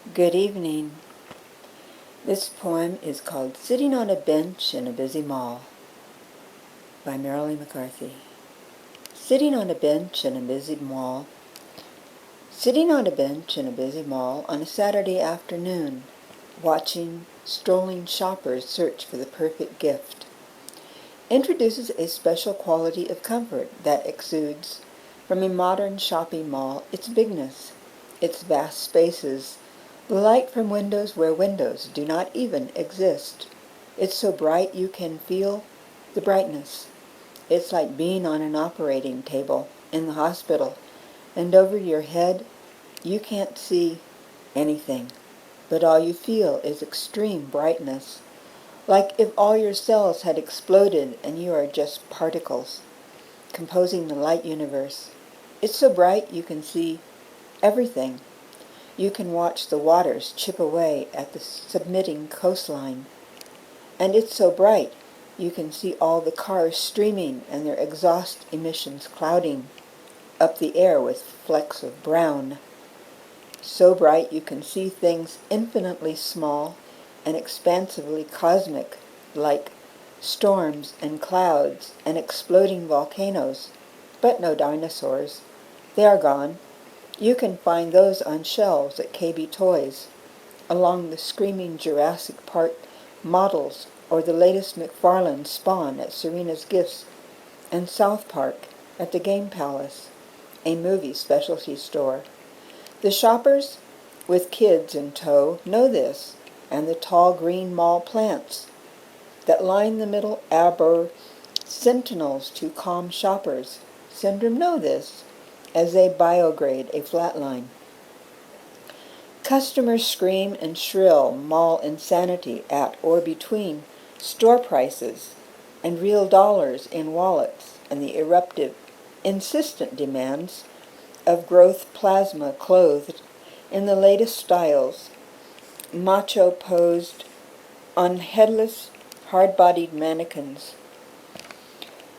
Good evening. This poem is called Sitting on a Bench in a Busy Mall by Marilyn McCarthy. Sitting on a bench in a busy mall. Sitting on a bench in a busy mall on a Saturday afternoon, watching strolling shoppers search for the perfect gift, introduces a special quality of comfort that exudes from a modern shopping mall its bigness, its vast spaces, the light from windows where windows do not even exist. It's so bright you can feel the brightness. It's like being on an operating table in the hospital, and over your head you can't see anything, but all you feel is extreme brightness, like if all your cells had exploded and you are just particles, composing the light universe. It's so bright you can see everything. You can watch the waters chip away at the submitting coastline. And it's so bright, you can see all the cars streaming and their exhaust emissions clouding up the air with flecks of brown. So bright you can see things infinitely small and expansively cosmic, like storms and clouds and exploding volcanoes. But no dinosaurs. They are gone. You can find those on shelves at KB Toys, along the screaming Jurassic Park models or the latest McFarlane Spawn at Serena's Gifts, and South Park at the Game Palace, a movie specialty store. The shoppers with kids in tow know this, and the tall green mall plants that line the middle arbor sentinels to calm shoppers' syndrome know this, as they biograde a flatline. Customers scream and shrill mall insanity at or between store prices and real dollars in wallets and the eruptive, insistent demands of growth plasma clothed in the latest styles, macho posed on headless, hard-bodied mannequins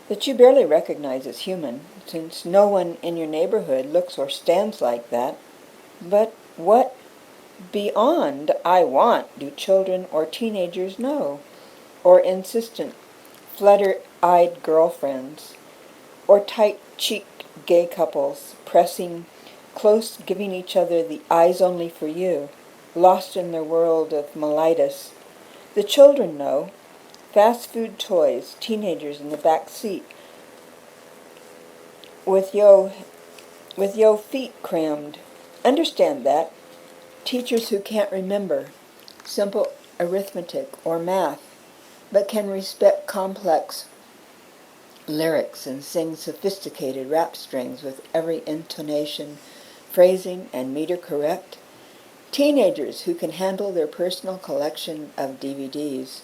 that you barely recognize as human, since no one in your neighborhood looks or stands like that. But what beyond I want do children or teenagers know? Or insistent, flutter-eyed girlfriends? Or tight-cheeked gay couples pressing close, giving each other the eyes only for you, lost in their world of mellitus? The children know. Fast food toys, teenagers in the back seat, with yo feet crammed. Understand that. Teachers who can't remember simple arithmetic or math, but can respect complex lyrics and sing sophisticated rap strings with every intonation, phrasing, and meter correct. Teenagers who can handle their personal collection of DVDs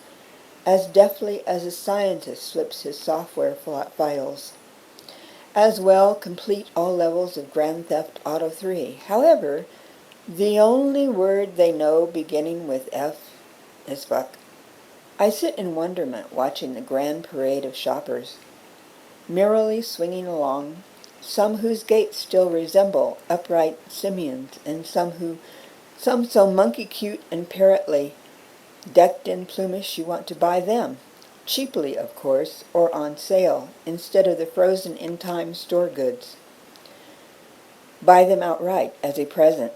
as deftly as a scientist slips his software files. As well complete all levels of Grand Theft Auto 3. However, the only word they know beginning with F is fuck. I sit in wonderment watching the grand parade of shoppers, merrily swinging along, some whose gaits still resemble upright simians, and some so monkey cute and parrotly, decked in plumage you want to buy them, cheaply of course, or on sale, instead of the frozen in time store goods. Buy them outright as a present.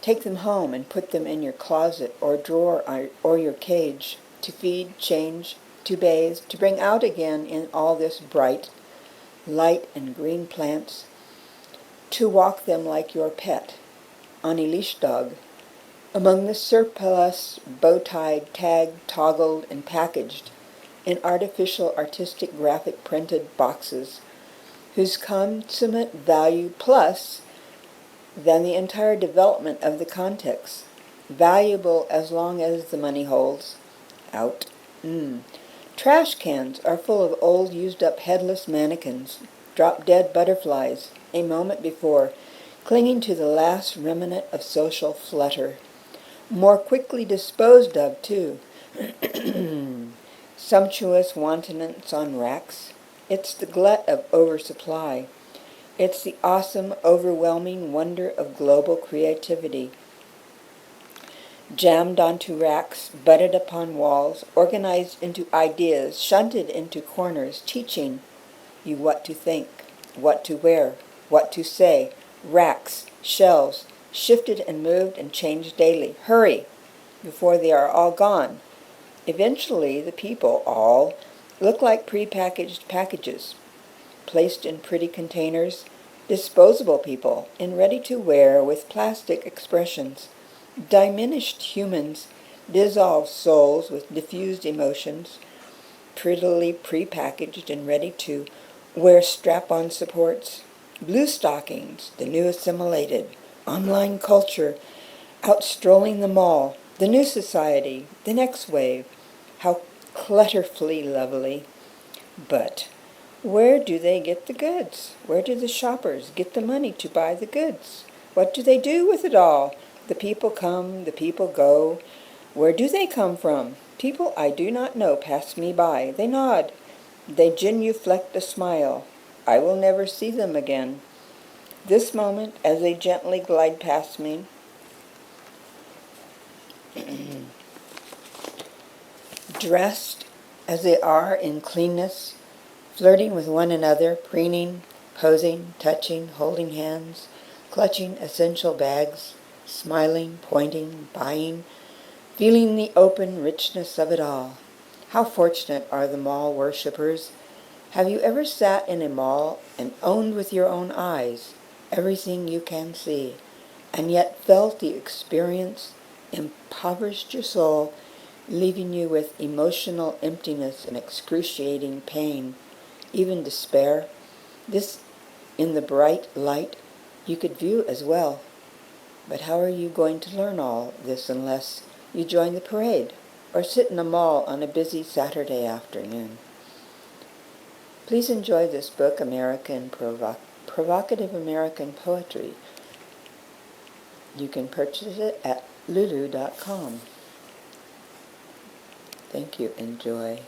Take them home and put them in your closet or drawer or your cage, to feed, change, to bathe, to bring out again in all this bright, light and green plants, to walk them like your pet, on a leash dog, among the surplus, bow-tied, tagged, toggled, and packaged in artificial artistic graphic printed boxes, whose consummate value plus than the entire development of the context, valuable as long as the money holds, out. Trash cans are full of old used-up headless mannequins, drop-dead butterflies, a moment before, clinging to the last remnant of social flutter. More quickly disposed of, too. Sumptuous wantonness on racks. It's the glut of oversupply. It's the awesome, overwhelming wonder of global creativity. jammed onto racks, butted upon walls, organized into ideas, shunted into corners, teaching you what to think, what to wear, what to say. Racks, shelves, shifted and moved and changed daily. Hurry, before they are all gone. Eventually, the people all look like prepackaged packages, placed in pretty containers, disposable people in ready-to-wear with plastic expressions, diminished humans, dissolved souls with diffused emotions, prettily prepackaged and ready to wear strap-on supports, blue stockings, the new assimilated, online culture, out strolling the mall, the new society, the next wave, how clutterfully lovely. But where do they get the goods? Where do the shoppers get the money to buy the goods? What do they do with it all? The people come, the people go. Where do they come from? People I do not know pass me by. They nod. They genuflect a smile. I will never see them again. This moment, as they gently glide past me, dressed as they are in cleanness, flirting with one another, preening, posing, touching, holding hands, clutching essential bags, smiling, pointing, buying, feeling the open richness of it all. How fortunate are the mall worshippers. Have you ever sat in a mall and owned with your own eyes everything you can see, and yet felt the experience impoverished your soul, leaving you with emotional emptiness and excruciating pain, even despair? This, in the bright light, you could view as well. But how are you going to learn all this unless you join the parade or sit in a mall on a busy Saturday afternoon? Please enjoy this book, Provocative American Poetry. You can purchase it at lulu.com. Thank you. Enjoy.